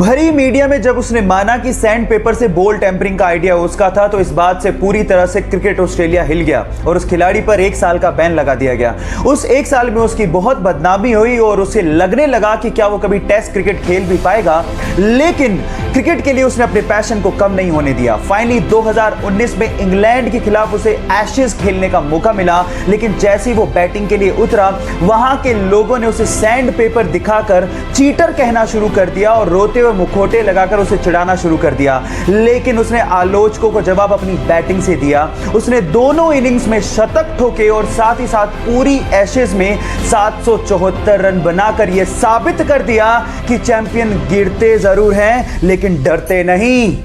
भरी मीडिया में जब उसने माना कि सैंड पेपर से बॉल टेम्परिंग का आइडिया उसका था, तो इस बात से पूरी तरह से क्रिकेट ऑस्ट्रेलिया हिल गया और उस खिलाड़ी पर 1 साल का बैन लगा दिया गया। उस 1 साल में उसकी बहुत बदनामी हुई और उसे लगने लगा कि क्या वो कभी टेस्ट क्रिकेट खेल भी पाएगा, लेकिन क्रिकेट के लिए उसने अपने पैशन को कम नहीं होने दिया। फाइनली 2019 में इंग्लैंड के खिलाफ उसे एशेज खेलने का मौका मिला, लेकिन जैसे ही वो बैटिंग के लिए उतरा, वहां के लोगों ने उसे सैंड पेपर दिखाकर चीटर कहना शुरू कर दिया और रोते हुए मुखौटे लगाकर उसे चिढ़ाना शुरू कर दिया। लेकिन उसने आलोचकों को जवाब अपनी बैटिंग से दिया। उसने दोनों इनिंग्स में शतक ठोके और साथ ही साथ पूरी एशेज में 774 रन बनाकर यह साबित कर दिया कि चैंपियन गिरते जरूर हैं लेकिन डरते नहीं।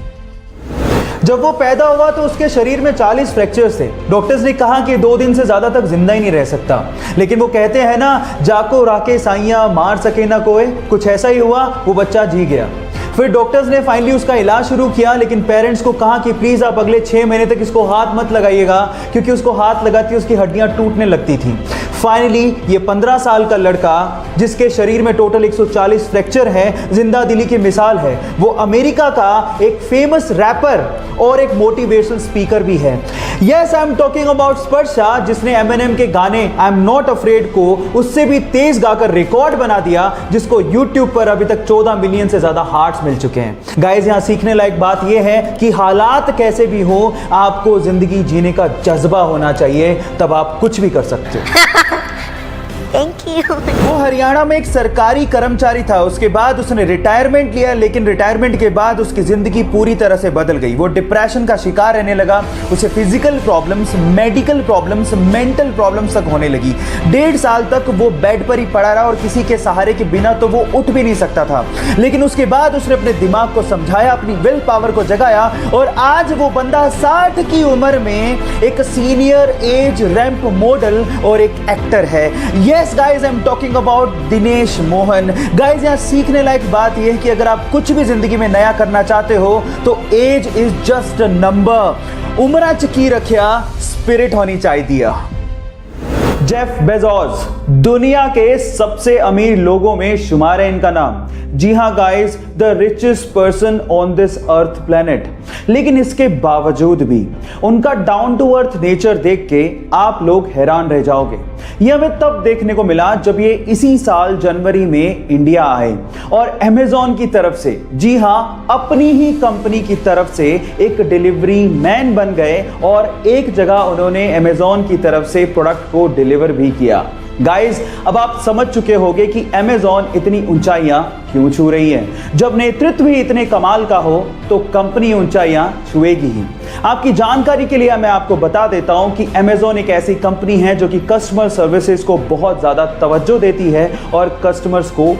जब वो पैदा हुआ तो उसके शरीर में 40 फ्रैक्चर्स थे। डॉक्टर्स ने कहा कि 2 दिन से ज्यादा तक जिंदा ही नहीं रह सकता, लेकिन वो कहते हैं ना, जाको राके साइया मार सके ना कोई, कुछ ऐसा ही हुआ, वो बच्चा जी गया। फिर डॉक्टर्स ने फाइनली उसका इलाज शुरू किया, लेकिन पेरेंट्स को कहा कि प्लीज आप अगले 6 महीने तक इसको हाथ मत लगाइएगा, क्योंकि उसको हाथ लगाती उसकी हड्डियां टूटने लगती थी। फाइनली ये 15 साल का लड़का, जिसके शरीर में टोटल 140 फ्रैक्चर है, जिंदा दिली की मिसाल है। वो अमेरिका का एक फेमस रैपर और एक मोटिवेशनल स्पीकर भी है। Yes, I am talking about Sparsha, जिसने एमिनेम के गाने आई एम नॉट अफ्रेड को उससे भी तेज गाकर रिकॉर्ड बना दिया, जिसको यूट्यूब पर अभी तक 14 मिलियन से ज्यादा हार्ट्स मिल चुके हैं। गाइस, यहां सीखने लायक बात यह है कि हालात कैसे भी हो, आपको जिंदगी जीने का जज्बा होना चाहिए, तब आप कुछ भी कर सकते हो। Thank you. वो हरियाणा में एक सरकारी कर्मचारी था। उसके बाद उसने रिटायरमेंट लिया, लेकिन रिटायरमेंट के बाद उसकी जिंदगी पूरी तरह से बदल गई। वो डिप्रेशन का शिकार रहने लगा। उसे physical problems, medical problems, mental problems तक होने लगी। 1.5 साल तक वो बेड पर ही पड़ा रहा और किसी के सहारे के बिना तो वो उठ भी नहीं सकता था। लेकिन उसके बाद उसने अपने दिमाग को समझाया, अपनी विल पावर को जगाया और आज वो बंदा 60 की उम्र में एक सीनियर एज रैंप मॉडल और एक एक्टर है। Yes guys, I'm talking about Dinesh Mohan. Guys, यहाँ सीखने लायक बात यह है कि अगर आप कुछ भी जिंदगी में नया करना चाहते हो तो age is just a number. उम्र की रखिया, स्पिरिट होनी चाहिए। जेफ बेजोस दुनिया के सबसे अमीर लोगों में शुमार है इनका नाम। जी हाँ guys, the richest person on this earth planet. लेकिन इसके बावजूद भी उनका डाउन टू अर्थ नेचर देख के आप लोग हैरान रह जाओगे। यह हमें तब देखने को मिला जब ये इसी साल जनवरी में इंडिया आए और अमेज़न की तरफ से, जी हाँ, अपनी ही कंपनी की तरफ से एक डिलीवरी मैन बन गए और एक जगह उन्होंने अमेज़न की तरफ से प्रोडक्ट को डिलीवर भी किया। गाइस, अब आप समझ चुके होंगे कि अमेज़न इतनी ऊंचाइयां क्यों छू रही है। जब नेतृत्व ही इतने कमाल का हो तो कंपनी ऊंचाइयां छुएगी ही। आपकी जानकारी के लिए मैं आपको बता देता हूं कि अमेज़न एक ऐसी कंपनी है जो कि कस्टमर सर्विसेज को बहुत ज्यादा तवज्जो देती है और कस्टमर्स को